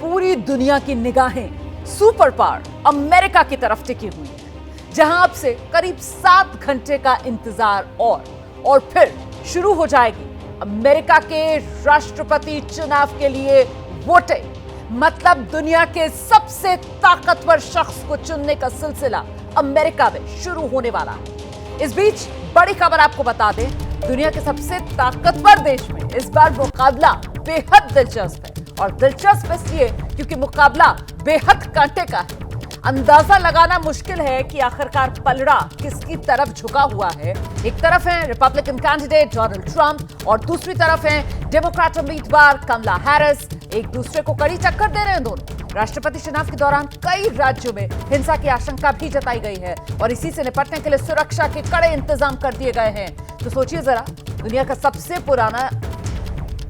पूरी दुनिया की निगाहें सुपर पावर अमेरिका की तरफ टिकी हुई है, जहां अब से करीब 7 घंटे का इंतजार और फिर शुरू हो जाएगी अमेरिका के राष्ट्रपति चुनाव के लिए वोटिंग। मतलब दुनिया के सबसे ताकतवर शख्स को चुनने का सिलसिला अमेरिका में शुरू होने वाला है। इस बीच बड़ी खबर आपको बता दें, दुनिया के सबसे ताकतवर देश में इस बार मुकाबला बेहद दिलचस्प है। और दिलचस्प इसलिए क्योंकि मुकाबला बेहद कांटे का है। अंदाजा लगाना मुश्किल है कि आखिरकार पलड़ा किसकी तरफ झुका हुआ है। एक तरफ है रिपब्लिकन कैंडिडेट डोनाल्ड ट्रंप और दूसरी तरफ है डेमोक्रेट उम्मीदवार कमला हैरिस। एक दूसरे को कड़ी टक्कर दे रहे हैं दोनों। राष्ट्रपति चुनाव के दौरान कई राज्यों में हिंसा की आशंका भी जताई गई है और इसी से निपटने के लिए सुरक्षा के कड़े इंतजाम कर दिए गए हैं। तो सोचिए जरा, दुनिया का सबसे पुराना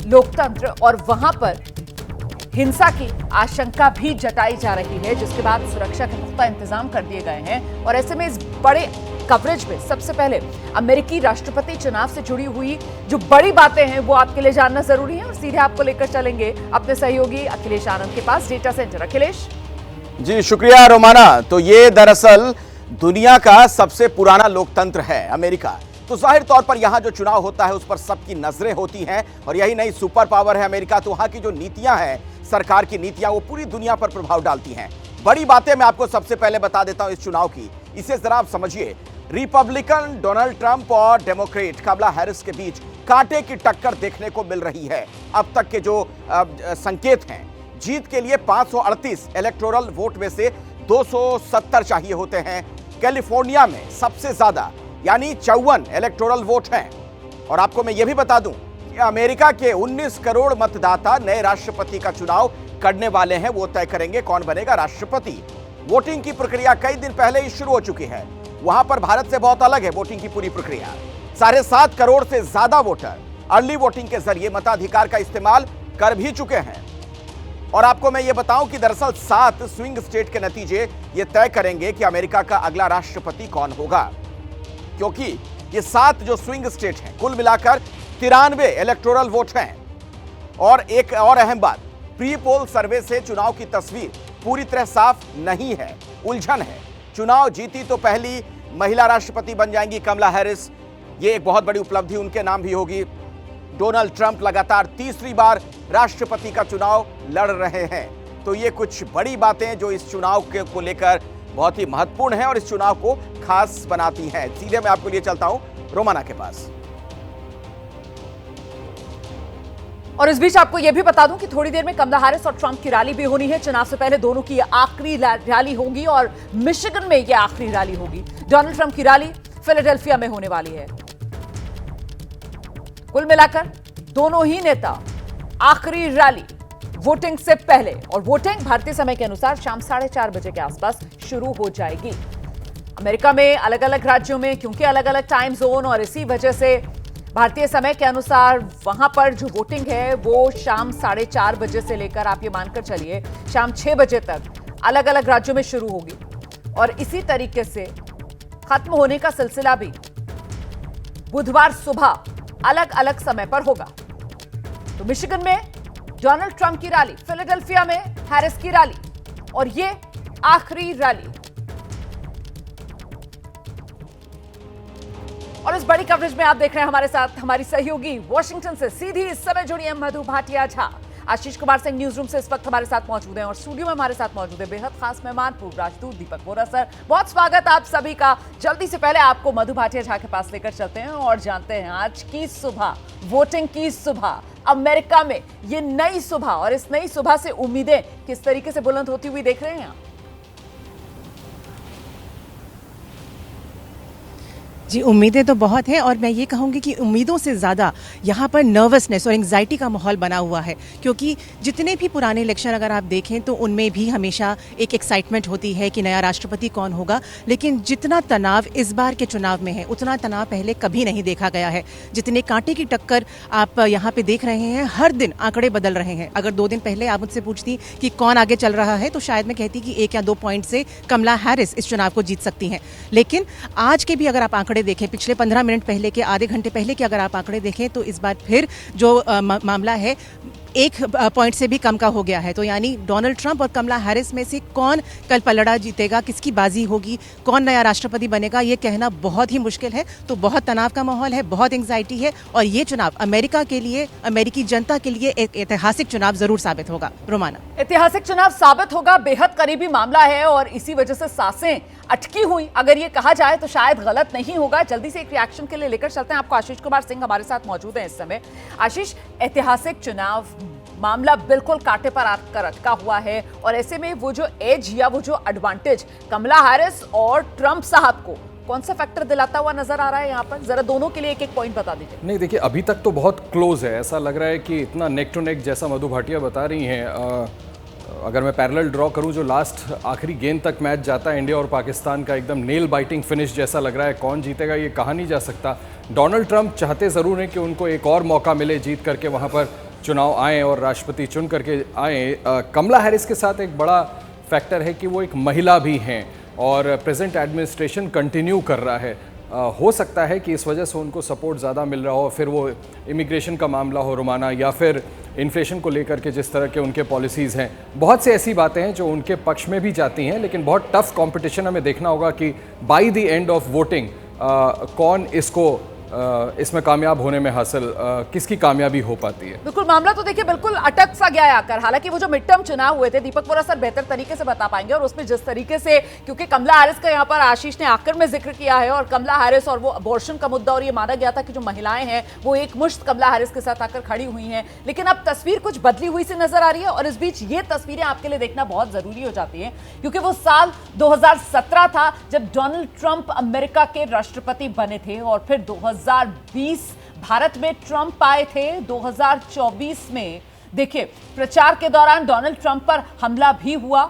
लोकतंत्र और वहां पर हिंसा की आशंका भी जताई जा रही है, जिसके बाद सुरक्षा के पुख्ता इंतजाम कर दिए गए हैं। और ऐसे में इस बड़े कवरेज में सबसे पहले अमेरिकी राष्ट्रपति चुनाव से जुड़ी हुई जो बड़ी बातें हैं वो आपके लिए जानना जरूरी है। और सीधे आपको लेकर चलेंगे अपने सहयोगी अखिलेश आनंद के पास, डेटा सेंटर। अखिलेश जी शुक्रिया रोमाना। तो ये दरअसल दुनिया का सबसे पुराना लोकतंत्र है अमेरिका। तो जाहिर तौर पर यहां जो चुनाव होता है उस पर सबकी नजरें होती हैं और यही नहीं सुपर पावर है अमेरिका, तो वहां की जो नीतियां हैं, सरकार की नीतियां, वो पूरी दुनिया पर प्रभाव डालती हैं। बड़ी बातें मैं आपको सबसे पहले बता देता हूं इस चुनाव की, इसे जरा आप समझिए। रिपब्लिकन डोनाल्ड ट्रंप और डेमोक्रेट कमला हैरिस के बीच कांटे की टक्कर देखने को मिल रही है। अब तक के जो संकेत हैं, जीत के लिए 538 इलेक्टोरल वोट में से 270 चाहिए होते हैं। कैलिफोर्निया में सबसे ज्यादा यानी 54 इलेक्टोरल वोट हैं। और आपको मैं यह भी बता दूं कि अमेरिका के 19 करोड़ मतदाता नए राष्ट्रपति का चुनाव करने वाले हैं। वो तय करेंगे कौन बनेगा राष्ट्रपति। वोटिंग की प्रक्रिया कई दिन पहले ही शुरू हो चुकी है। वहां पर भारत से बहुत अलग है वोटिंग की पूरी प्रक्रिया। 7.5 करोड़ से ज्यादा वोटर अर्ली वोटिंग के जरिए मताधिकार का इस्तेमाल कर भी चुके हैं। और आपको मैं ये बताऊं कि दरअसल 7 स्विंग स्टेट के नतीजे ये तय करेंगे कि अमेरिका का अगला राष्ट्रपति कौन होगा, क्योंकि ये 7 जो स्विंग स्टेट हैं, कुल मिलाकर 93 इलेक्टोरल वोट हैं। और एक और अहम बात, प्री पोल सर्वे से चुनाव की तस्वीर पूरी तरह साफ नहीं है, उलझन है। चुनाव जीती तो पहली महिला राष्ट्रपति बन जाएंगी कमला हैरिस, ये एक बहुत बड़ी उपलब्धि उनके नाम भी होगी। डोनाल्ड ट्रंप लगातार तीसरी बार राष्ट्रपति का चुनाव लड़ रहे हैं। तो ये कुछ बड़ी बातें जो इस चुनाव को लेकर बहुत ही महत्वपूर्ण है और इस चुनाव को खास बनाती हैं। सीधे मैं आपको लिए चलता हूं रोमाना के पास। और इस बीच आपको यह भी बता दूं कि थोड़ी देर में कमला हैरिस और ट्रंप की रैली भी होनी है। चुनाव से पहले दोनों की आखिरी रैली होगी और मिशिगन में यह आखिरी रैली होगी। डोनाल्ड ट्रंप की रैली फिलाडेल्फिया में होने वाली है। कुल मिलाकर दोनों ही नेता आखिरी रैली वोटिंग से पहले, और वोटिंग भारतीय समय के अनुसार शाम 4:30 बजे के आसपास शुरू हो जाएगी। अमेरिका में अलग अलग राज्यों में क्योंकि अलग अलग टाइम जोन, और इसी वजह से भारतीय समय के अनुसार वहां पर जो वोटिंग है वो शाम 4:30 बजे से लेकर आप ये मानकर चलिए शाम 6 बजे तक अलग अलग राज्यों में शुरू होगी। और इसी तरीके से खत्म होने का सिलसिला भी बुधवार सुबह अलग अलग समय पर होगा। तो मिशिगन में डोनाल्ड ट्रंप की रैली, फिलाडेल्फिया में हैरिस की रैली, और ये आखिरी रैली। और इस बड़ी कवरेज में आप देख रहे हैं हमारे साथ हमारी सहयोगी वॉशिंगटन से सीधी इस समय जुड़ी है मधु भाटिया झा। आशीष कुमार सिंह न्यूज रूम से इस वक्त हमारे साथ मौजूद हैं और स्टूडियो में हमारे साथ मौजूद है बेहद खास मेहमान पूर्व राजदूत दीपक बोरा सर। बहुत स्वागत आप सभी का। जल्दी से पहले आपको मधु भाटिया झा के पास लेकर चलते हैं और जानते हैं आज की सुबह, वोटिंग की सुबह अमेरिका में, ये नई सुबह, और इस नई सुबह से उम्मीदें किस तरीके से बुलंद होती हुई देख रहे हैं आप? जी, उम्मीदें तो बहुत हैं और मैं ये कहूँगी कि उम्मीदों से ज़्यादा यहाँ पर नर्वसनेस और एंग्जाइटी का माहौल बना हुआ है, क्योंकि जितने भी पुराने इलेक्शन अगर आप देखें तो उनमें भी हमेशा एक एक्साइटमेंट होती है कि नया राष्ट्रपति कौन होगा, लेकिन जितना तनाव इस बार के चुनाव में है उतना तनाव पहले कभी नहीं देखा गया है। जितने कांटे की टक्कर आप यहाँ पे देख रहे हैं, हर दिन आंकड़े बदल रहे हैं। अगर 2 दिन पहले आप मुझसे पूछती कि कौन आगे चल रहा है तो शायद मैं कहती कि 1 या 2 पॉइंट से कमला हैरिस इस चुनाव को जीत सकती हैं, लेकिन आज के भी अगर आप आंकड़े आंकड़े देखें, पिछले 15 मिनट पहले के, आधे घंटे पहले के अगर आप आंकड़े देखें तो इस बार फिर जो मामला है 1 पॉइंट से भी कम का हो गया है। तो यानी डोनाल्ड ट्रंप और कमला हैरिस में से कौन कल पलड़ा जीतेगा, किसकी बाजी होगी, कौन नया राष्ट्रपति बनेगा, ये कहना बहुत ही मुश्किल है। तो बहुत तनाव का माहौल है, बहुत एंग्जाइटी है और ये चुनाव अमेरिका के लिए, अमेरिकी जनता के लिए एक ऐतिहासिक चुनाव जरूर साबित होगा। रोमाना, ऐतिहासिक चुनाव साबित होगा, बेहद करीबी मामला है और इसी वजह से सांसें अटकी हुई अगर ये कहा जाए तो शायद गलत नहीं होगा। जल्दी से एक रिएक्शन के लिए लेकर चलते हैं आपको। आशीष कुमार सिंह हमारे साथ मौजूद हैं इस समय। आशीष, ऐतिहासिक चुनाव मामला बिल्कुल कांटे पर आकर अटका हुआ है और ऐसे में वो जो एज या वो जो एडवांटेज कमला हैरिस और ट्रंप साहब को कौन सा फैक्टर दिलाता हुआ नजर आ रहा है यहाँ पर? जरा दोनों के लिए एक एक पॉइंट बता दीजिए। नहीं देखिए, अभी तक तो बहुत क्लोज है, ऐसा लग रहा है कि इतना नेक टू नेक जैसा मधु भाटिया बता रही हैं। अगर मैं पैरेलल ड्रॉ करूं, जो लास्ट आखिरी गेंद तक मैच जाता है इंडिया और पाकिस्तान का, एकदम नेल बाइटिंग फिनिश जैसा लग रहा है। कौन जीतेगा ये कहा नहीं जा सकता। डोनाल्ड ट्रंप चाहते ज़रूर हैं कि उनको एक और मौका मिले, जीत करके वहाँ पर चुनाव आएँ और राष्ट्रपति चुन करके आएँ। कमला हैरिस के साथ एक बड़ा फैक्टर है कि वो एक महिला भी हैं और प्रेजेंट एडमिनिस्ट्रेशन कंटिन्यू कर रहा है। हो सकता है कि इस वजह से उनको सपोर्ट ज़्यादा मिल रहा हो, फिर वो इमिग्रेशन का मामला हो रोमाना, या फिर इन्फ्लेशन को लेकर के जिस तरह के उनके पॉलिसीज़ हैं। बहुत से ऐसी बातें हैं जो उनके पक्ष में भी जाती हैं, लेकिन बहुत टफ कंपटीशन हमें देखना होगा कि by the end of voting कौन इसको इसमें कामयाब होने में हासिल किसकी कामयाबी हो पाती है। बिल्कुल, मामला तो देखिए बिल्कुल अटक सा गया है आकर। हालांकि वो जो मिड टर्म चुनाव हुए थे, दीपक बोरा सर बेहतर तरीके से बता पाएंगे, और उसमें जिस तरीके से, क्योंकि कमला हैरिस का यहाँ पर आशीष ने आकर में जिक्र किया है और कमला हैरिस और वो अबॉर्शन का मुद्दा, और ये माना गया था कि जो महिलाएं हैं वो एक मुश्त कमला हैरिस के साथ आकर खड़ी हुई हैं। लेकिन अब तस्वीर कुछ बदली हुई सी नजर आ रही है और इस बीच ये तस्वीरें आपके लिए देखना बहुत जरूरी हो जाती है, क्योंकि वो साल 2017 था जब डोनाल्ड ट्रंप अमेरिका के राष्ट्रपति बने थे और फिर 2020 भारत में ट्रंप आए थे। 2024 में देखिए प्रचार के दौरान डोनाल्ड ट्रंप पर हमला भी हुआ।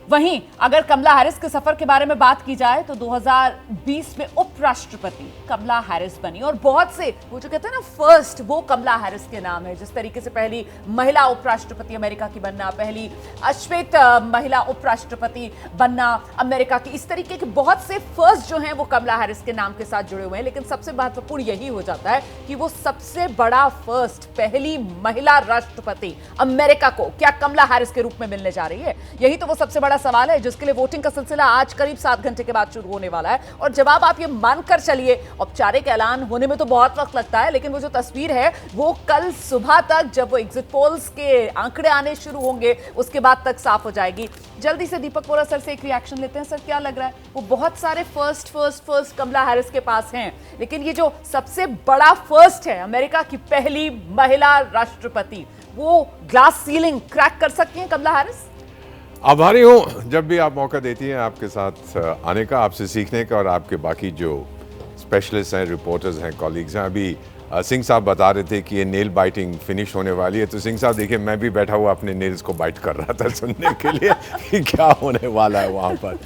वहीं अगर कमला हैरिस के सफर के बारे में बात की जाए तो 2020 में उपराष्ट्रपति कमला हैरिस बनी और बहुत से वो जो कहते हैं ना फर्स्ट, वो कमला हैरिस के नाम है। जिस तरीके से पहली महिला उपराष्ट्रपति अमेरिका की बनना, पहली अश्वेत महिला उपराष्ट्रपति बनना अमेरिका की, इस तरीके के बहुत से फर्स्ट जो हैं वो कमला हैरिस के नाम के साथ जुड़े हुए हैं। लेकिन सबसे महत्वपूर्ण यही हो जाता है कि वो सबसे बड़ा फर्स्ट, पहली महिला राष्ट्रपति अमेरिका को क्या कमला हैरिस के रूप में मिलने जा रही है। यही तो वो सबसे बड़ा सवाल है जिसके लिए वोटिंग का सिलसिला आज करीब 7 घंटे के बाद शुरू होने वाला है। और जवाब आप ये मानकर चलिए, औपचारिक ऐलान होने में तो बहुत वक्त लगता है, लेकिन वो जो तस्वीर है वो कल सुबह तक, जब वो एग्जिट पोल्स के आंकड़े आने शुरू होंगे उसके बाद तक साफ हो जाएगी। जल्दी से दीपक बोरा सर से एक रिएक्शन लेते हैं। सर, क्या लग रहा है? वो बहुत सारे फर्स्ट कमला हैरिस के पास हैं, लेकिन ये जो सबसे बड़ा फर्स्ट है, अमेरिका की पहली महिला राष्ट्रपति, वो ग्लास सीलिंग क्रैक कर सकती हैं कमला हैरिस? आभारी हूँ जब भी आप मौका देती हैं आपके साथ आने का, आपसे सीखने का, और आपके बाकी जो स्पेशलिस्ट हैं, रिपोर्टर्स हैं, कॉलीग्स हैं। अभी सिंह साहब बता रहे थे कि ये नेल बाइटिंग फिनिश होने वाली है, तो सिंह साहब देखिए, मैं भी बैठा हुआ अपने नेल्स को बाइट कर रहा था सुनने के लिए कि क्या होने वाला है वहाँ पर।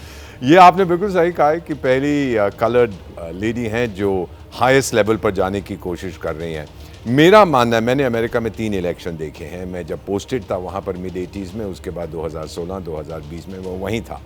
ये आपने बिल्कुल सही कहा है कि पहली कलर्ड लेडी हैं जो हाईएस्ट लेवल पर जाने की कोशिश कर रही हैं। मेरा मानना है, मैंने अमेरिका में 3 इलेक्शन देखे हैं। मैं जब पोस्टेड था वहाँ पर मिड 80s में, उसके बाद 2016, 2020 में वो वहीं था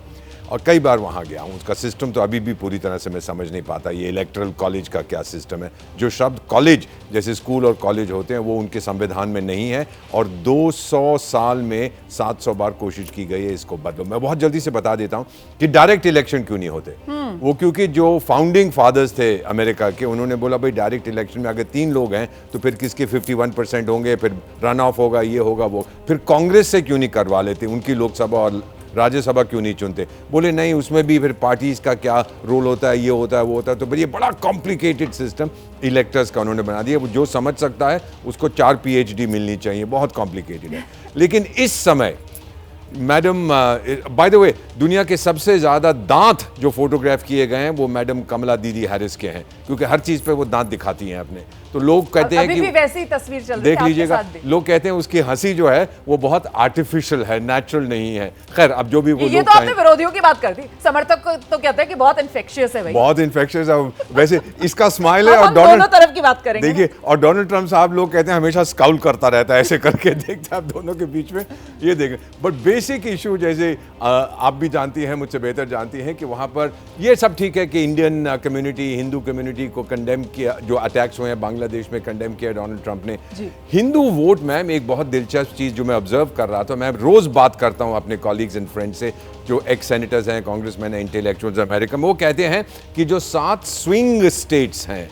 और कई बार वहाँ गया हूँ। उसका सिस्टम तो अभी भी पूरी तरह से मैं समझ नहीं पाता, ये इलेक्टरल कॉलेज का क्या सिस्टम है। जो शब्द कॉलेज, जैसे स्कूल और कॉलेज होते हैं, वो उनके संविधान में नहीं है और 200 साल में 700 बार कोशिश की गई है इसको बदलो। मैं बहुत जल्दी से बता देता हूँ कि डायरेक्ट इलेक्शन क्यों नहीं होते। वो क्योंकि जो फाउंडिंग फादर्स थे अमेरिका के, उन्होंने बोला भाई डायरेक्ट इलेक्शन में अगर 3 लोग हैं तो फिर किसके 51% होंगे, फिर रन ऑफ होगा, ये होगा वो। फिर कांग्रेस से क्यों नहीं करवा लेते, उनकी लोकसभा और राज्यसभा क्यों नहीं चुनते? बोले नहीं, उसमें भी फिर पार्टीज का क्या रोल होता है, ये होता है, वो होता है। तो ये बड़ा कॉम्प्लिकेटेड सिस्टम इलेक्टर्स का उन्होंने बना दिया। जो समझ सकता है उसको 4 PhD मिलनी चाहिए, बहुत कॉम्प्लिकेटेड है। लेकिन इस समय मैडम, बाय द वे, दुनिया के सबसे ज़्यादा दांत जो फोटोग्राफ किए गए हैं वो मैडम कमला दीदी हैरिस के हैं, क्योंकि हर चीज़ पे वो दांत दिखाती हैं अपने। तो लोग कहते हैं कि भी वैसी तस्वीर चल रही देख लीजिएगा, लोग कहते हैं उसकी हंसी जो है वो बहुत आर्टिफिशियल है, नेचुरल नहीं है। खैर, अब जो भी वो ये लोग तो आपने विरोधियों की बात कर दी, समर्थक तो कहते हैं कि बहुत इन्फेक्शियस है भाई, बहुत इन्फेक्शियस है। वैसे इसका स्माइल है। हम और दोनों तरफ की बात करेंगे। देखिए, और डोनाल्ड ट्रंप साहब लोग कहते हैं हमेशा स्काउल करता रहता है, ऐसे करके देखते हैं आप दोनों के बीच में, ये देखें। बट बेसिक इशू जैसे आप भी जानती हैं, मुझसे बेहतर जानती हैं कि वहाँ पर ये सब ठीक है कि इंडियन कम्युनिटी, हिंदू कम्युनिटी को कंडेम किया, जो अटैक्स हुए हैं बांग्लादेश में कंडेम किया डोनाल्ड ट्रंप ने। हिंदू वोट मैम एक बहुत दिलचस्प चीज़ जो मैं ऑब्जर्व कर रहा था, मैं रोज़ बात करता हूँ अपने कॉलीग्स एंड फ्रेंड्स से जो एक्स सेनेटर्स हैं, कांग्रेसमैन हैं, इंटेलेक्चुअल्स अमेरिका में, वो कहते हैं कि जो 7 स्विंग स्टेट्स हैं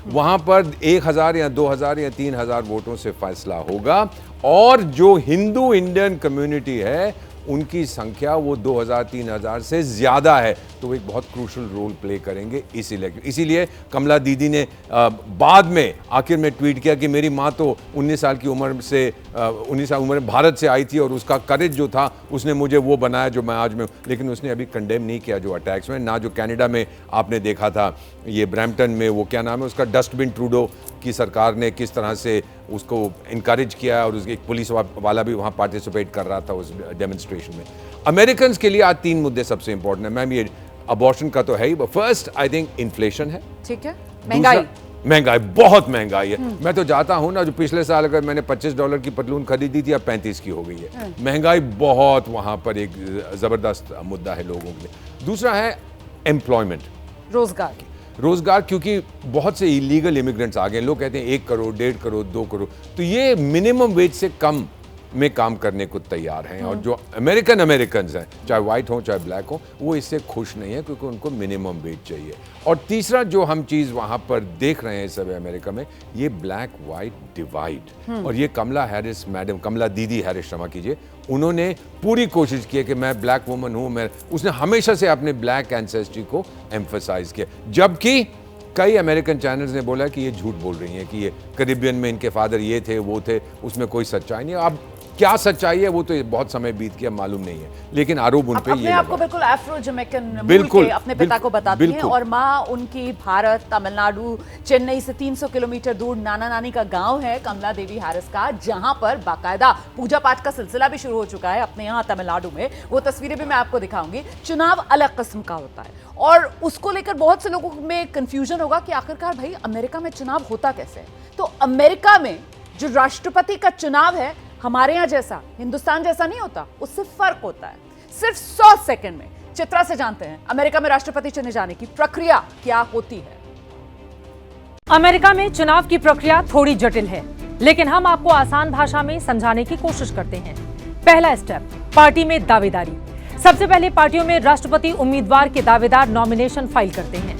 वहाँ पर 1000 या 2000 या 3000 वोटों से फैसला होगा और जो हिंदू इंडियन कम्युनिटी है उनकी संख्या वो 2000-3000 से ज़्यादा है, तो वो एक बहुत क्रूशल रोल प्ले करेंगे इस इलेक्शन। इसीलिए कमला दीदी ने बाद में आखिर में ट्वीट किया कि मेरी माँ तो 19 साल की उम्र से 19 साल उम्र में भारत से आई थी और उसका करेज जो था उसने मुझे वो बनाया जो मैं आज में हूँ। लेकिन उसने अभी कंडेम नहीं किया जो अटैक्स में, ना जो कनाडा में आपने देखा था ये ब्रैम्पटन में, वो क्या नाम है उसका, डस्टबिन ट्रूडो की सरकार ने किस तरह से उसको इनकरेज किया और उसके एक पुलिस वाला भी वहाँ पार्टिसिपेट कर रहा था उस डेमोन्स्ट्रेशन में। अमेरिकन के लिए आज 3 मुद्दे सबसे इंपॉर्टेंट है मैम। ये अबॉर्शन का तो है ही, फर्स्ट आई थिंक इन्फ्लेशन है, ठीक है, महंगाई बहुत महंगाई है। मैं तो जाता हूँ ना, जो पिछले साल अगर मैंने $25 की पतलून खरीदी थी अब 35 की हो गई है। महंगाई बहुत वहाँ पर एक जबरदस्त मुद्दा है लोगों के लिए। दूसरा है एम्प्लॉयमेंट, रोजगार, क्योंकि बहुत से इलीगल इमिग्रेंट्स आ गए। लोग कहते हैं 1 करोड़, 1.5 करोड़, 2 करोड़, तो ये मिनिमम वेज से कम में काम करने को तैयार हैं। और जो अमेरिकन्स हैं, चाहे वाइट हो चाहे ब्लैक हो, वो इससे खुश नहीं है क्योंकि उनको मिनिमम वेज चाहिए। और तीसरा जो हम चीज़ वहाँ पर देख रहे हैं इस समय अमेरिका में, ये ब्लैक वाइट डिवाइड। और ये कमला हैरिस मैडम, कमला दीदी हैरिस क्षमा कीजिए, उन्होंने पूरी कोशिश की है कि मैं ब्लैक वुमन हूँ, उसने हमेशा से अपने ब्लैक एंसेस्ट्री को एम्फसाइज किया। जबकि कई अमेरिकन चैनल्स ने बोला कि ये झूठ बोल रही हैं कि ये कैरिबियन में इनके फादर ये थे वो थे, उसमें कोई सच्चाई नहीं। अब क्या सच्चाई है वो तो बहुत समय बीत गया, मालूम नहीं है, लेकिन आरोप उन पे ये आपको बिल्कुल अफ्रो जमैकन मूल के अपने पिता को बताती हैं और माँ उनकी भारत, तमिलनाडु, चेन्नई से 300 किलोमीटर दूर नाना नानी का गांव है कमला देवी हैरिस का, जहां पर बाकायदा पूजा पाठ का सिलसिला भी शुरू हो चुका है अपने यहाँ तमिलनाडु में। वो तस्वीरें भी मैं आपको दिखाऊंगी। चुनाव अलग किस्म का होता है और उसको लेकर बहुत से लोगों में कंफ्यूजन होगा कि आखिरकार भाई अमेरिका में चुनाव होता कैसे है। तो अमेरिका में जो राष्ट्रपति का चुनाव है हमारे यहां जैसा, हिंदुस्तान जैसा नहीं होता, उससे फर्क होता है। सिर्फ 100 सेकंड में चित्रा से जानते हैं अमेरिका में राष्ट्रपति चुने जाने की प्रक्रिया क्या होती है। अमेरिका में चुनाव की प्रक्रिया थोड़ी जटिल है, लेकिन हम आपको आसान भाषा में समझाने की कोशिश करते हैं। पहला स्टेप, पार्टी में दावेदारी। सबसे पहले पार्टियों में राष्ट्रपति उम्मीदवार के दावेदार नॉमिनेशन फाइल करते हैं।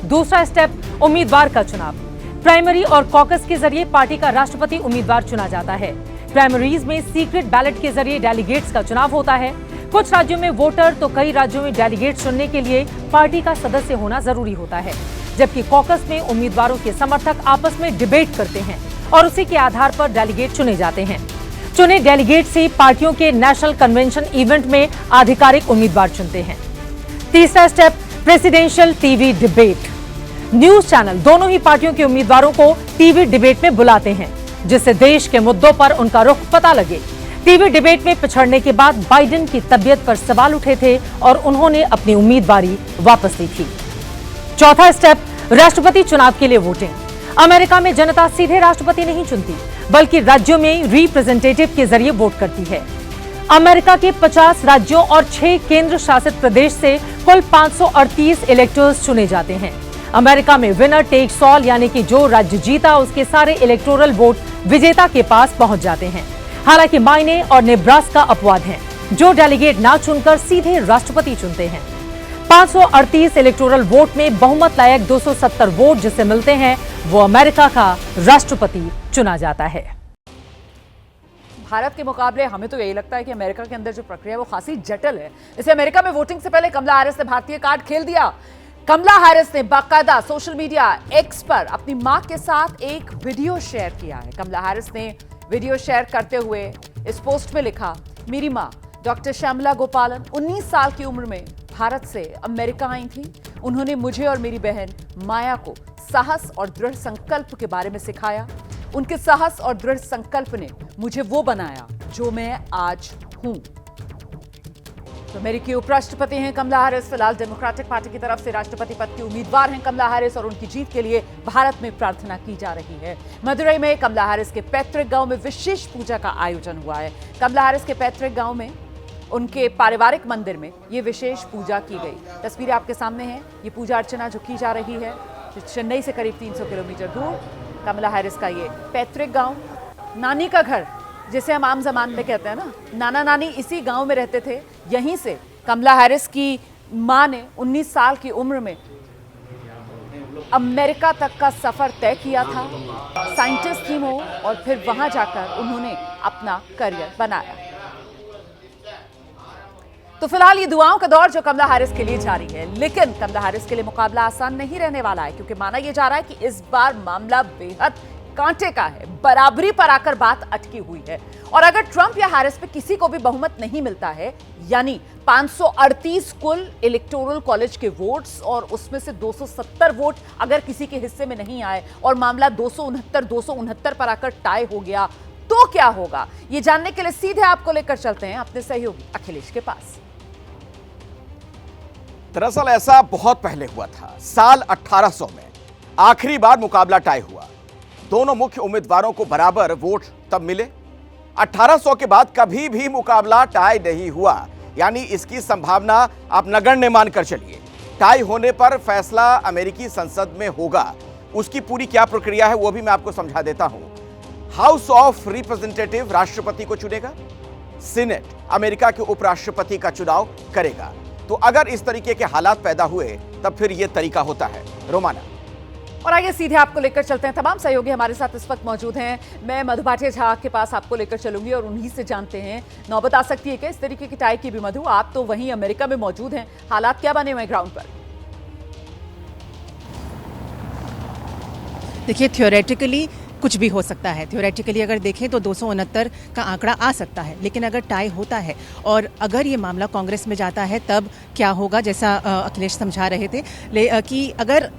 दूसरा स्टेप, उम्मीदवार का चुनाव। प्राइमरी और कॉकस के जरिए पार्टी का राष्ट्रपति उम्मीदवार चुना जाता है। प्राइमरीज में सीक्रेट बैलेट के जरिए डेलीगेट्स का चुनाव होता है। कुछ राज्यों में वोटर तो कई राज्यों में डेलीगेट चुनने के लिए पार्टी का सदस्य होना जरूरी होता है, जबकि कॉकस में उम्मीदवारों के समर्थक आपस में डिबेट करते हैं और उसी के आधार पर डेलीगेट चुने जाते हैं। चुने डेलीगेट से पार्टियों के नेशनल कन्वेंशन इवेंट में आधिकारिक उम्मीदवार चुनते हैं। तीसरा step, presidential TV debate. News channel दोनों ही पार्टियों के उम्मीदवारों को टीवी डिबेट में बुलाते हैं, जिससे देश के मुद्दों पर उनका रुख पता लगे। टीवी डिबेट में पिछड़ने के बाद बाइडेन की तबियत पर सवाल उठे थे और उन्होंने अपनी उम्मीदवारी वापस ली थी। चौथा स्टेप, राष्ट्रपति चुनाव के लिए वोटिंग। अमेरिका में जनता सीधे राष्ट्रपति नहीं चुनती, बल्कि राज्यों में रिप्रेजेंटेटिव के जरिए वोट करती है। अमेरिका के 50 राज्यों और 6 केंद्र शासित प्रदेश से कुल 538 इलेक्टर्स चुने जाते हैं। अमेरिका में विनर टेक्स ऑल, यानी कि जो राज्य जीता उसके सारे इलेक्टोरल वोट विजेता के पास पहुंच जाते हैं। हालांकि मायने और नेब्रास्का अपवाद हैं, जो डेलीगेट ना चुनकर सीधे राष्ट्रपति चुनते हैं। 538 इलेक्टोरल वोट में बहुमत लायक 270 वोट जिसे मिलते हैं, वो अमेरिका का राष्ट्रपति चुना जाता है। भारत के मुकाबले हमें तो यही लगता है कि अमेरिका के अंदर जो प्रक्रिया है वो खासी जटिल है। इसे अमेरिका में वोटिंग से पहले कमला हैरिस ने भारतीय कार्ड खेल दिया। कमला हैरिस ने बाकायदा सोशल मीडिया एक्स पर अपनी मां के साथ एक वीडियो शेयर किया है। कमला हैरिस ने वीडियो शेयर करते हुए इस पोस्ट में लिखा, मेरी मां डॉक्टर श्यामला गोपालन 19 साल की उम्र में भारत से अमेरिका आई थी। उन्होंने मुझे और मेरी बहन माया को साहस और दृढ़ संकल्प के बारे में सिखाया। उनके साहस और दृढ़ संकल्प ने मुझे वो बनाया जो मैं आज हूं। तो अमेरिकी उपराष्ट्रपति हैं कमला हैरिस। फिलहाल डेमोक्रेटिक पार्टी की तरफ से राष्ट्रपति पद की उम्मीदवार हैं कमला हैरिस और उनकी जीत के लिए भारत में प्रार्थना की जा रही है। मदुरई में कमला हैरिस के पैतृक गांव में विशेष पूजा का आयोजन हुआ है। कमला हैरिस के पैतृक गांव में उनके पारिवारिक मंदिर में ये विशेष पूजा की गई। तस्वीरें आपके सामने हैं। ये पूजा अर्चना जो की जा रही है चेन्नई से करीब 300 किलोमीटर दूर कमला हैरिस का ये पैतृक गांव, नानी का घर जिसे हम आम जबान में कहते हैं ना, नाना नानी इसी गांव में रहते थे। यहीं से कमला हैरिस की मां ने 19 साल की उम्र में अमेरिका तक का सफर तय किया था। साइंटिस्ट थी वो और फिर वहां जाकर उन्होंने अपना करियर बनाया। तो फिलहाल ये दुआओं का दौर जो कमला हैरिस के लिए जारी है, लेकिन कमला हैरिस के लिए मुकाबला आसान नहीं रहने वाला है, क्योंकि माना यह जा रहा है कि इस बार मामला बेहद कांटे का है। बराबरी पर आकर बात अटकी हुई है और अगर ट्रंप या हैरिस पे किसी को भी बहुमत नहीं मिलता है, यानी 538 कुल इलेक्टोरल कॉलेज के वोट्स और उसमें से 270 वोट अगर किसी के हिस्से में नहीं आए और मामला 269 पर आकर टाई हो गया, तो क्या होगा? ये जानने के लिए सीधे आपको लेकर चलते हैं अपने सहयोगी अखिलेश के पास। दरअसल ऐसा बहुत पहले हुआ था। साल 1800 में आखिरी बार मुकाबला टाई हुआ। दोनों मुख्य उम्मीदवारों को बराबर वोट तब मिले। 1800 के बाद कभी भी मुकाबला टाई नहीं हुआ, यानी इसकी संभावना आप नगण्य मानकर चलिए। टाई होने पर फैसला अमेरिकी संसद में होगा। उसकी पूरी क्या प्रक्रिया है वो भी मैं आपको समझा देता हूं। हाउस ऑफ रिप्रेजेंटेटिव राष्ट्रपति को चुनेगा, सीनेट अमेरिका के उपराष्ट्रपति का चुनाव करेगा। तो अगर इस तरीके के हालात पैदा हुए तब फिर यह तरीका होता है। रोमाना और आइए सीधे आपको लेकर चलते हैं। तमाम सहयोगी हमारे साथ इस वक्त मौजूद हैं। मैं मधु भाटिया झा के पास आपको लेकर चलूंगी और उन्हीं से जानते हैं नौबत आ सकती है कि इस तरीके की टाई की भी। मधु, आप तो वहीं अमेरिका में मौजूद हैं, हालात क्या बने हुए ग्राउंड पर? देखिए, थ्योरेटिकली कुछ भी हो सकता है। थ्योरेटिकली अगर देखें तो 269 का आंकड़ा आ सकता है, लेकिन अगर टाई होता है और अगर ये मामला कांग्रेस में जाता है तब क्या होगा, जैसा अखिलेश समझा रहे थे कि अगर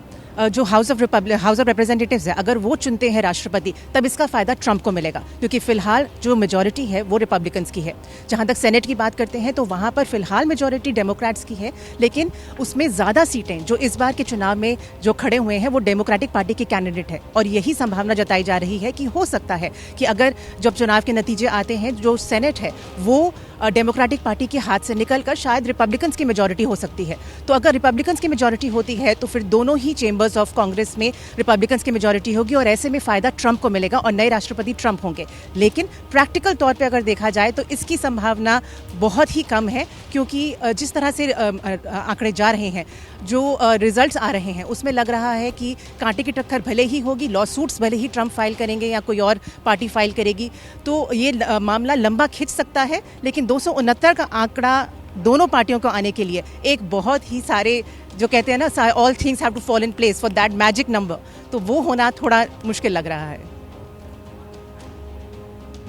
जो हाउस ऑफ रिप्रेजेंटेटिव्स है अगर वो चुनते हैं राष्ट्रपति, तब इसका फायदा ट्रंप को मिलेगा, क्योंकि फिलहाल जो मेजॉरिटी है वो रिपब्लिकन्स की है। जहां तक सेनेट की बात करते हैं तो वहां पर फिलहाल मेजॉरिटी डेमोक्रेट्स की है, लेकिन उसमें ज्यादा सीटें जो इस बार के चुनाव में जो खड़े हुए हैं वो डेमोक्रेटिक पार्टी के कैंडिडेट है। और यही संभावना जताई जा रही है कि हो सकता है कि अगर जब चुनाव के नतीजे आते हैं, जो सेनेट है वो डेमोक्रेटिक पार्टी के हाथ से निकलकर शायद रिपब्लिकन्स की मेजॉरिटी हो सकती है। तो अगर रिपब्लिकन्स की मेजॉरिटी होती है तो फिर दोनों ही चेंबर्स ऑफ कांग्रेस में रिपब्लिकन्स की मेजॉरिटी होगी और ऐसे में फायदा ट्रंप को मिलेगा और नए राष्ट्रपति ट्रंप होंगे। लेकिन प्रैक्टिकल तौर पे अगर देखा जाए तो इसकी संभावना बहुत ही कम है, क्योंकि जिस तरह से आंकड़े जा रहे हैं, जो रिजल्ट्स आ रहे हैं, उसमें लग रहा है कि कांटे की टक्कर भले ही होगी, लॉ सूट्स भले ही ट्रंप फाइल करेंगे या कोई और पार्टी फाइल करेगी, तो ये मामला लंबा खिंच सकता है। लेकिन 269 का आंकड़ा दोनों पार्टियों को आने के लिए एक बहुत ही सारे, जो कहते हैं ना, all things have to fall in place for that magic number, तो वो होना थोड़ा मुश्किल लग रहा है।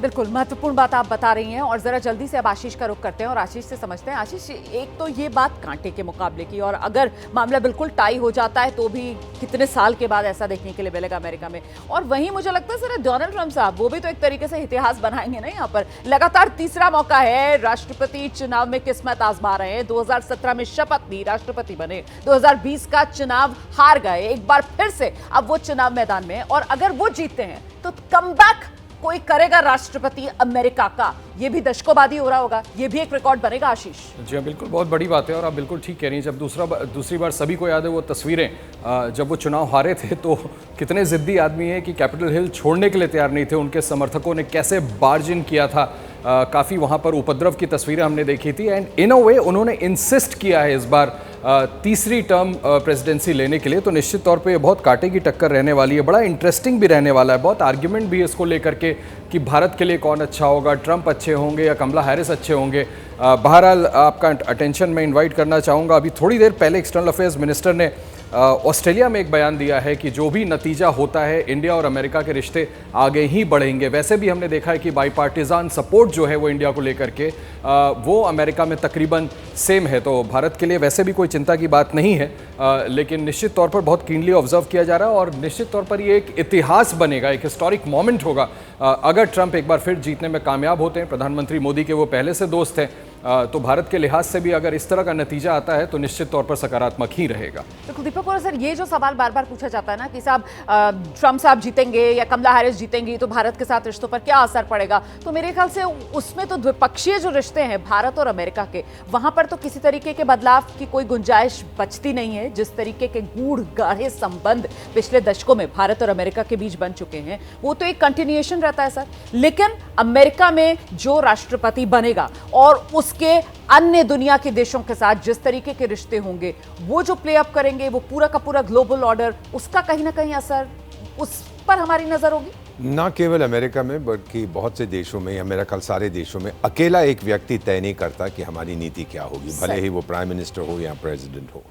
बिल्कुल महत्वपूर्ण बात आप बता रही हैं और जरा जल्दी से अब आशीष का रुख करते हैं और आशीष से समझते हैं। आशीष, एक तो ये बात कांटे के मुकाबले की, और अगर मामला बिल्कुल टाई हो जाता है तो भी कितने साल के बाद ऐसा देखने के लिए मिलेगा अमेरिका में। और वहीं मुझे लगता है सर डोनाल्ड ट्रंप साहब वो भी तो एक तरीके से इतिहास बनाएंगे ना। यहाँ पर लगातार तीसरा मौका है, राष्ट्रपति चुनाव में किस्मत आजमा रहे हैं। 2017 में शपथ ली, राष्ट्रपति बने, 2020 का चुनाव हार गए, एक बार फिर से अब वो चुनाव मैदान में, और अगर वो जीतते हैं तो कमबैक कोई करेगा राष्ट्रपति अमेरिका का। ये भी दशकों-बादी हो रहा होगा, ये भी एक रिकॉर्ड बनेगा। आशीष जी हाँ, बिल्कुल बहुत बड़ी बात है और आप बिल्कुल ठीक कह रही हैं। जब दूसरी बार सभी को याद है वो तस्वीरें, जब वो चुनाव हारे थे तो कितने जिद्दी आदमी हैं कि कैपिटल हिल छोड़ने के लिए तैयार नहीं थे। उनके समर्थकों ने कैसे बार्ज इन किया था, काफ़ी वहाँ पर उपद्रव की तस्वीरें हमने देखी थी। एंड इन अ वे उन्होंने इंसिस्ट किया है इस बार तीसरी टर्म प्रेसिडेंसी लेने के लिए। तो निश्चित तौर पे ये बहुत कांटे की टक्कर रहने वाली है, बड़ा इंटरेस्टिंग भी रहने वाला है। बहुत आर्ग्यूमेंट भी है इसको लेकर के कि भारत के लिए कौन अच्छा होगा, ट्रंप अच्छे होंगे या कमला हैरिस अच्छे होंगे। बहरहाल आपका अटेंशन मैं इन्वाइट करना चाहूँगा, अभी थोड़ी देर पहले एक्सटर्नल अफेयर्स मिनिस्टर ने ऑस्ट्रेलिया में एक बयान दिया है कि जो भी नतीजा होता है इंडिया और अमेरिका के रिश्ते आगे ही बढ़ेंगे। वैसे भी हमने देखा है कि बाईपार्टिजान सपोर्ट जो है वो इंडिया को लेकर के वो अमेरिका में तकरीबन सेम है। तो भारत के लिए वैसे भी कोई चिंता की बात नहीं है, लेकिन निश्चित तौर पर बहुत कीनली ऑब्जर्व किया जा रहा है और निश्चित तौर पर ये एक इतिहास बनेगा, एक हिस्टोरिक मोमेंट होगा अगर ट्रंप एक बार फिर जीतने में कामयाब होते हैं। प्रधानमंत्री मोदी के वो पहले से दोस्त हैं तो भारत के लिहाज से भी अगर इस तरह का नतीजा आता है तो निश्चित तौर पर सकारात्मक ही रहेगा। तो दीपक बोरा सर, ये जो सवाल बार बार पूछा जाता है ना कि साहब ट्रंप साहब जीतेंगे या कमला हैरिस जीतेंगी तो भारत के साथ रिश्तों पर क्या असर पड़ेगा, तो मेरे ख्याल से उसमें तो द्विपक्षीय जो रिश्ते हैं भारत और अमेरिका के, वहां पर तो किसी तरीके के बदलाव की कोई गुंजाइश बचती नहीं है। जिस तरीके के गूढ़ गाढ़े संबंध पिछले दशकों में भारत और अमेरिका के बीच बन चुके हैं वो तो एक कंटिन्यूएशन रहता है सर। लेकिन अमेरिका में जो राष्ट्रपति बनेगा और उसके अन्य दुनिया के देशों के साथ जिस तरीके के रिश्ते होंगे, वो जो प्ले अप करेंगे, वो पूरा का पूरा ग्लोबल ऑर्डर, उसका कहीं ना कहीं असर उस पर हमारी नजर होगी। ना केवल अमेरिका में बल्कि बहुत से देशों में, या मेरा ख्याल सारे देशों में, अकेला एक व्यक्ति तय नहीं करता कि हमारी नीति क्या होगी, भले ही वो प्राइम मिनिस्टर हो या प्रेसिडेंट हो।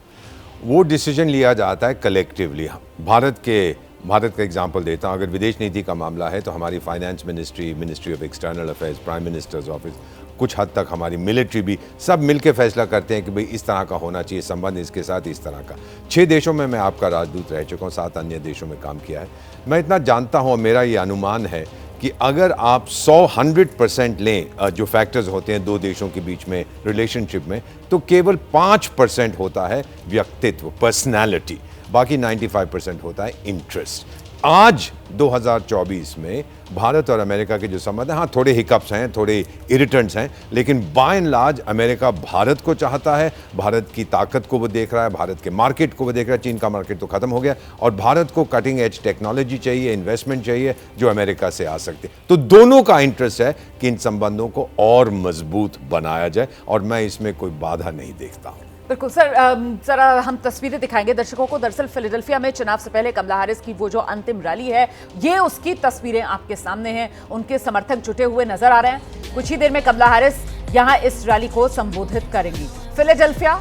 वो डिसीजन लिया जाता है कलेक्टिवली। भारत का एग्जांपल देता हूँ, अगर विदेश नीति का मामला है तो हमारी finance ministry, ministry of external affairs, prime minister's office, कुछ हद तक हमारी मिलिट्री भी, सब मिलकर फैसला करते हैं कि भाई इस तरह का होना चाहिए संबंध, इसके साथ इस तरह का। 6 देशों में मैं आपका राजदूत रह चुका हूँ, 7 अन्य देशों में काम किया है। मैं इतना जानता हूँ और मेरा ये अनुमान है कि अगर आप 100% लें जो फैक्टर्स होते हैं दो देशों के बीच में रिलेशनशिप में, तो केवल 5% होता है व्यक्तित्व, पर्सनैलिटी, बाकी 95% होता है इंटरेस्ट। आज 2024 में भारत और अमेरिका के जो संबंध हैं, हाँ थोड़े हिकअप्स हैं, थोड़े इरिटेंट्स हैं, लेकिन by and large America Bharat को चाहता है, भारत की ताकत को वो देख रहा है, भारत के मार्केट को वो देख रहा है। चीन का मार्केट तो खत्म हो गया और भारत को कटिंग एज टेक्नोलॉजी चाहिए, इन्वेस्टमेंट चाहिए जो अमेरिका से आ सकते। तो दोनों का इंटरेस्ट है कि इन संबंधों को और मजबूत बनाया जाए और मैं इसमें कोई बाधा नहीं देखता हूँ। बिल्कुल सर, जरा हम तस्वीरें दिखाएंगे दर्शकों को। दरअसल फिलाडेल्फिया में चुनाव से पहले कमला हैरिस की वो जो अंतिम रैली है, ये उसकी तस्वीरें आपके सामने हैं। उनके समर्थक जुटे हुए नजर आ रहे हैं। कुछ ही देर में कमला हैरिस यहां इस रैली को संबोधित करेंगी। फिलाडेल्फिया,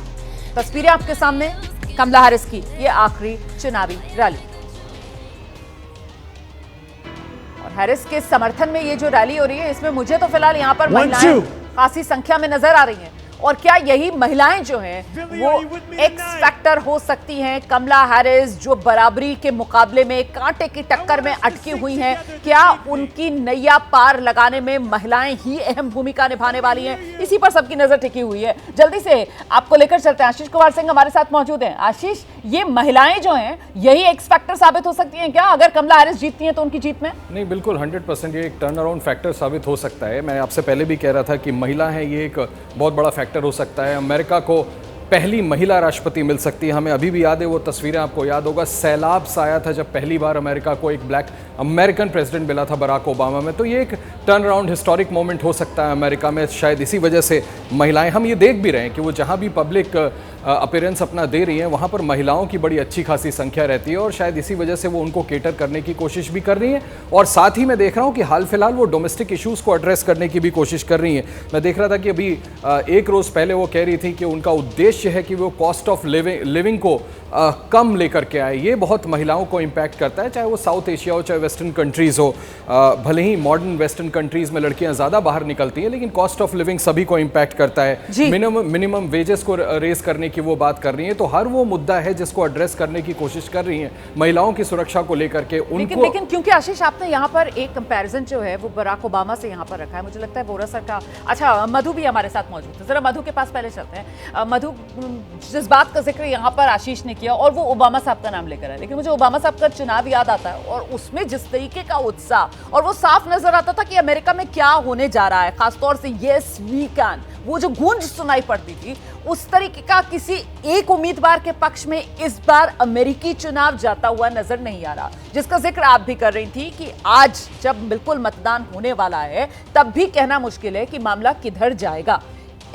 तस्वीरें आपके सामने, कमला हैरिस की ये आखिरी चुनावी रैली। और हैरिस के समर्थन में ये जो रैली हो रही है, इसमें मुझे तो फिलहाल यहां पर महिलाएं काफी संख्या में नजर आ रही हैं। और क्या यही महिलाएं जो हैं वो एक्स फैक्टर हो सकती हैं? कमला हैरिस जो बराबरी के मुकाबले में कांटे की टक्कर में अटकी हुई हैं, क्या उनकी नैया पार लगाने में महिलाएं ही अहम भूमिका निभाने वाली हैं? इसी पर सबकी नजर टिकी हुई है। जल्दी से आपको लेकर चलते हैं। आशीष कुमार सिंह हमारे साथ मौजूद हैं। आशीष, ये महिलाएं जो हैं यही एक्स फैक्टर साबित हो सकती हैं क्या अगर कमला हैरिस जीतती हैं तो उनकी जीत में? नहीं, बिल्कुल 100% ये एक टर्न अराउंड फैक्टर साबित हो सकता है। मैं आपसे पहले भी कह रहा था कि महिला है, ये एक बहुत बड़ा फैक्टर हो सकता है। अमेरिका को पहली महिला राष्ट्रपति मिल सकती है। हमें अभी भी याद है वो तस्वीरें, आपको याद होगा सैलाब सा आया था जब पहली बार अमेरिका को एक ब्लैक अमेरिकन प्रेसिडेंट मिला था बराक ओबामा में। तो ये एक टर्न अराउंड हिस्टोरिक मोमेंट हो सकता है अमेरिका में। शायद इसी वजह से महिलाएं, हम ये देख भी रहे हैं कि वो जहां भी पब्लिक अपीयरेंस अपना दे रही हैं वहां पर महिलाओं की बड़ी अच्छी खासी संख्या रहती है और शायद इसी वजह से वो उनको केटर करने की कोशिश भी कर रही हैं। और साथ ही मैं देख रहा हूं कि हाल फिलहाल वो डोमेस्टिक इश्यूज़ को एड्रेस करने की भी कोशिश कर रही हैं। मैं देख रहा था कि अभी एक रोज़ पहले वो कह रही थी कि उनका उद्देश्य है कि वो कॉस्ट ऑफ लिविंग को कम लेकर के आए। ये बहुत महिलाओं को इम्पैक्ट करता है, चाहे वो साउथ एशिया हो, चाहे वेस्टर्न कंट्रीज़ हो। भले ही मॉडर्न वेस्टर्न कंट्रीज़ में लड़कियां ज़्यादा बाहर निकलती हैं, लेकिन कॉस्ट ऑफ लिविंग सभी को इम्पैक्ट करता है। मिनिमम वेजेस को रेस करने की वो बात कर रही हैं। तो हर वो मुद्दा है जिसको एड्रेस करने की कोशिश कर रही हैं महिलाओं की सुरक्षा को लेकर के उनको। लेकिन क्योंकि आशीष आपने यहाँ पर एक कंपैरिजन जो है वो बराक ओबामा से यहाँ पर रखा है, मुझे लगता है वोरा सर का। अच्छा, मधु भी हमारे साथ मौजूद है, जरा मधु के पास पहले चलते हैं। मधु, जिस बात का जिक्र यहाँ पर आशीष ने किया और वो ओबामा साहब का नाम लेकर है, लेकिन मुझे ओबामा साहब का चुनाव याद आता है और उसमें जिस तरीके का उत्साह और वो साफ नजर आता था कि अमेरिका में क्या होने जा रहा है, खासतौर से यस वी कैन, वो जो गूंज सुनाई पड़ती थी, उस तरीके का किसी एक उम्मीदवार के पक्ष में इस बार अमेरिकी चुनाव जाता हुआ नजर नहीं आ रहा, जिसका जिक्र आप भी कर रही थी कि आज जब बिल्कुल मतदान होने वाला है तब भी कहना मुश्किल है कि मामला किधर जाएगा।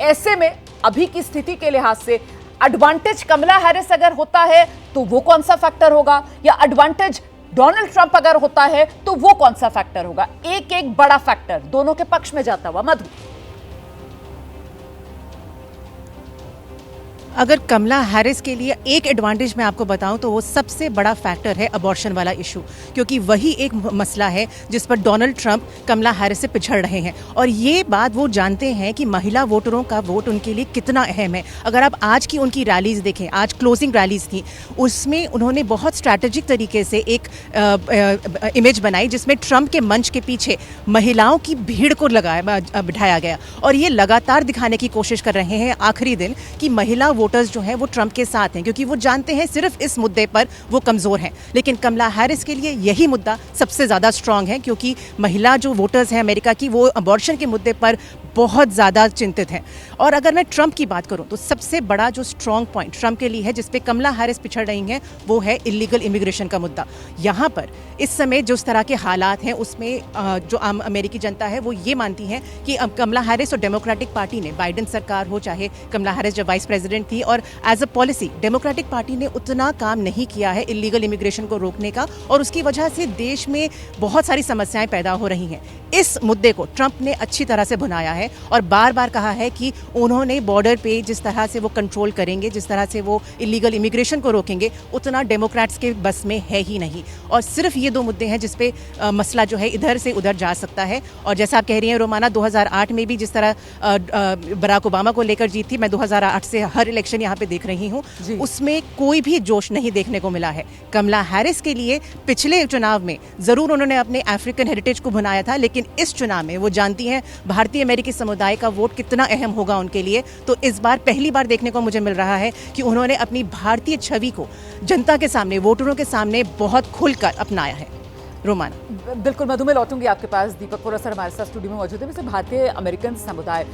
ऐसे में अभी की स्थिति के लिहाज से एडवांटेज कमला हैरिस अगर होता है तो वो कौन सा फैक्टर होगा, या एडवांटेज डोनाल्ड ट्रंप अगर होता है तो वो कौन सा फैक्टर होगा? एक एक बड़ा फैक्टर दोनों के पक्ष में जाता हुआ। मधु, अगर कमला हैरिस के लिए एक एडवांटेज मैं आपको बताऊं तो वो सबसे बड़ा फैक्टर है अबॉर्शन वाला इशू, क्योंकि वही एक मसला है जिस पर डोनाल्ड ट्रंप कमला हैरिस से पिछड़ रहे हैं और ये बात वो जानते हैं कि महिला वोटरों का वोट उनके लिए कितना अहम है। अगर आप आज की उनकी रैलीज देखें, आज क्लोजिंग रैलीज थी, उसमें उन्होंने बहुत स्ट्रैटेजिक तरीके से एक इमेज बनाई जिसमें ट्रंप के मंच के पीछे महिलाओं की भीड़ को बिठाया गया और ये लगातार दिखाने की कोशिश कर रहे हैं आखिरी दिन कि महिला वोटर्स जो हैं वो ट्रंप के साथ हैं, क्योंकि वो जानते हैं सिर्फ इस मुद्दे पर वो कमज़ोर हैं। लेकिन कमला हैरिस के लिए यही मुद्दा सबसे ज़्यादा स्ट्रांग है, क्योंकि महिला जो वोटर्स हैं अमेरिका की, वो अबॉर्शन के मुद्दे पर बहुत ज़्यादा चिंतित हैं। और अगर मैं ट्रंप की बात करूं तो सबसे बड़ा जो स्ट्रांग पॉइंट ट्रंप के लिए है, जिस पे कमला हैरिस पिछड़ रही हैं, वो है इलीगल इमिग्रेशन का मुद्दा। यहाँ पर इस समय जिस तरह के हालात हैं उसमें जो आम अमेरिकी जनता है वो ये मानती है कि अब कमला हैरिस और डेमोक्रेटिक पार्टी ने, बाइडेन सरकार हो चाहे कमला हैरिस जब वाइस प्रेसिडेंट थी, और as a policy democratic party ने उतना काम नहीं किया है इलीगल इमिग्रेशन को रोकने का, और उसकी वजह से देश में बहुत सारी समस्याएं पैदा हो रही हैं। इस मुद्दे को ट्रंप ने अच्छी तरह से भुनाया है और बार बार कहा है कि उन्होंने बॉर्डर पे जिस तरह से वो कंट्रोल करेंगे, जिस तरह से वो इलीगल इमिग्रेशन को रोकेंगे, उतना डेमोक्रेट्स के बस में है ही नहीं। और सिर्फ ये दो मुद्दे हैं जिस पे मसला जो है इधर से उधर जा सकता है। और जैसा आप कह रही हैं रोमाना, 2008 में भी जिस तरह बराक ओबामा को लेकर जीत थी, मैं 2008 से हर इलेक्शन यहाँ पे देख रही हूँ, उसमें कोई भी जोश नहीं देखने को मिला है। कमला हैरिस के लिए पिछले चुनाव में जरूर उन्होंने अपने अफ्रीकन हेरिटेज को भुनाया था, लेकिन इस चुनाव में वो जानती हैं भारतीय अमेरिकी समुदाय का वोट कितना अहम होगा उनके लिए। तो इस बार पहली बार देखने को मुझे मिल रहा है कि उन्होंने अपनी भारतीय छवि को जनता के सामने, वोटरों के सामने बहुत खुलकर अपनाया है। रोमाना। बिल्कुल मधु, मैं लौटूंगी आपके पास। दीपक कोरा सर हमारे साथ स्टूडियो में मौजूद है। वैसे भारतीय अमेरिकन समुदाय,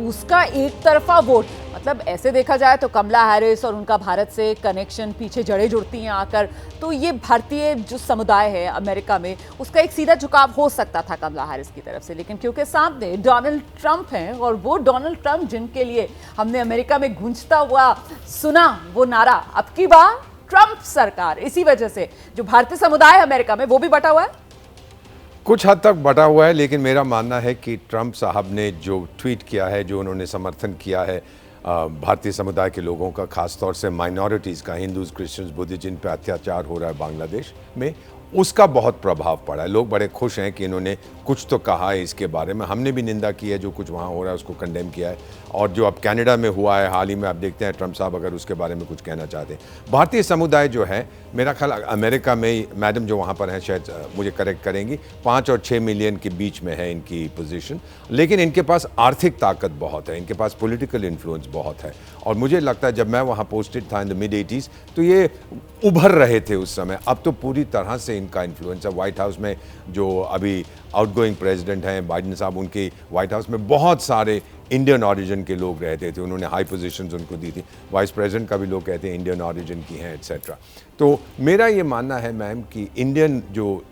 उसका एक तरफा वोट, मतलब ऐसे देखा जाए तो कमला हैरिस और उनका भारत से कनेक्शन, पीछे जड़ें जुड़ती हैं आकर, तो ये भारतीय जो समुदाय है अमेरिका में, उसका एक सीधा झुकाव हो सकता था कमला हैरिस की तरफ से। लेकिन क्योंकि सामने डोनाल्ड ट्रंप हैं, और वो डोनाल्ड ट्रंप जिनके लिए हमने अमेरिका में गूंजता हुआ सुना वो नारा, अब की बार ट्रंप सरकार, इसी वजह से जो भारतीय समुदाय अमेरिका में वो भी बटा हुआ है। कुछ हद तक बटा हुआ है, लेकिन मेरा मानना है कि ट्रंप साहब ने जो ट्वीट किया है, जो उन्होंने समर्थन किया है भारतीय समुदाय के लोगों का, खासतौर से माइनॉरिटीज़ का, हिंदूज, क्रिश्चियंस, बुद्धिस्ट, जिन पर अत्याचार हो रहा है बांग्लादेश में, उसका बहुत प्रभाव पड़ा है। लोग बड़े खुश हैं कि इन्होंने कुछ तो कहा है इसके बारे में। हमने भी निंदा की है, जो कुछ वहाँ हो रहा है उसको कंडेम किया है। और जो अब कनाडा में हुआ है हाल ही में, आप देखते हैं ट्रंप साहब अगर उसके बारे में कुछ कहना चाहते हैं। भारतीय समुदाय जो है, मेरा ख्याल अमेरिका में, मैडम जो वहाँ पर हैं शायद मुझे करेक्ट करेंगी, 5 और 6 मिलियन के बीच में है इनकी पोजीशन, लेकिन इनके पास आर्थिक ताकत बहुत है, इनके पास पॉलिटिकल इन्फ्लुएंस बहुत है। और मुझे लगता है जब मैं वहाँ पोस्टेड था इन द मिड 80s, तो ये उभर रहे थे उस समय। अब तो पूरी तरह से इनका इन्फ्लुएंस है। वाइट हाउस में जो अभी आउटगोइंग प्रेसिडेंट हैं बाइडेन साहब, उनके वाइट हाउस में बहुत सारे इंडियन ऑरिजिन के लोग रहते थे, उन्होंने हाई पोजीशंस उनको दी थी। वाइस प्रेसिडेंट का भी लोग कहते हैं इंडियन ऑरिजिन की हैं, एट्सेट्रा। तो मेरा ये मानना है मैम कि इंडियन जो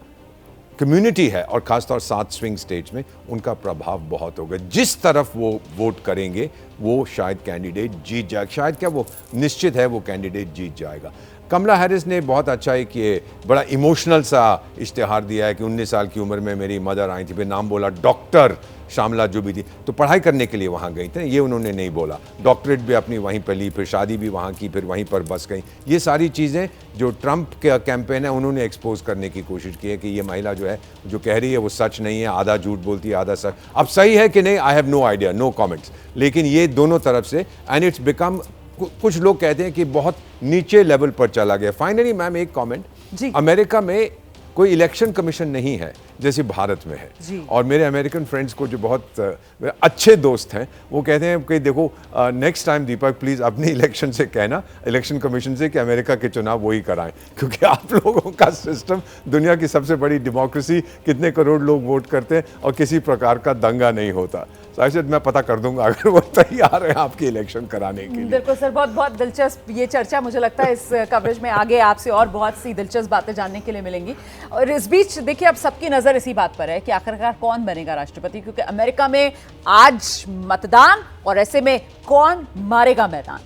कम्युनिटी है, और खासतौर 7 स्विंग स्टेट्स में, उनका प्रभाव बहुत होगा। जिस तरफ वो वोट करेंगे वो शायद कैंडिडेट जीत जाए, शायद क्या, वो निश्चित है वो कैंडिडेट जीत जाएगा। कमला हैरिस ने बहुत अच्छा है कि बड़ा इमोशनल सा इश्तिहार दिया है कि 19 साल की उम्र में मेरी मदर आई थी, फिर नाम बोला डॉक्टर शामला जो भी थी, तो पढ़ाई करने के लिए वहाँ गई थी, ये उन्होंने नहीं बोला। डॉक्टरेट भी अपनी वहीं पर ली, फिर शादी भी वहाँ की, फिर वहीं पर बस गई। ये सारी चीज़ें जो ट्रंप का कैंपेन है उन्होंने एक्सपोज करने की कोशिश की है कि ये महिला जो है, जो कह रही है वो सच नहीं है, आधा झूठ बोलती है, आधा सच। अब सही है कि नहीं, I have no idea, no comments. लेकिन ये दोनों तरफ से, एंड इट्स बिकम, कुछ लोग कहते हैं कि बहुत नीचे लेवल पर चला गया। फाइनली मैम एक कमेंट, अमेरिका में कोई इलेक्शन कमीशन नहीं है जैसे भारत में है। और मेरे अमेरिकन फ्रेंड्स को जो बहुत अच्छे दोस्त हैं, वो कहते हैं कि देखो नेक्स्ट टाइम दीपक प्लीज़ अपने इलेक्शन से कहना, इलेक्शन कमीशन से, कि अमेरिका के चुनाव वही कराएं, क्योंकि आप लोगों का सिस्टम, दुनिया की सबसे बड़ी डेमोक्रेसी, कितने करोड़ लोग वोट करते हैं और किसी प्रकार का दंगा नहीं होता। शायद मैं पता कर दूंगा अगर वो तैयार है आपकी इलेक्शन कराने के लिए। बिल्कुल सर, बहुत बहुत दिलचस्प ये चर्चा। मुझे लगता है इस कवरेज में आगे आपसे और बहुत सी दिलचस्प बातें जानने के लिए मिलेंगी। और इस बीच देखिए, अब सबकी नज़र इसी बात पर है कि आखिरकार कौन बनेगा राष्ट्रपति, क्योंकि अमेरिका में आज मतदान, और ऐसे में कौन मारेगा मैदान।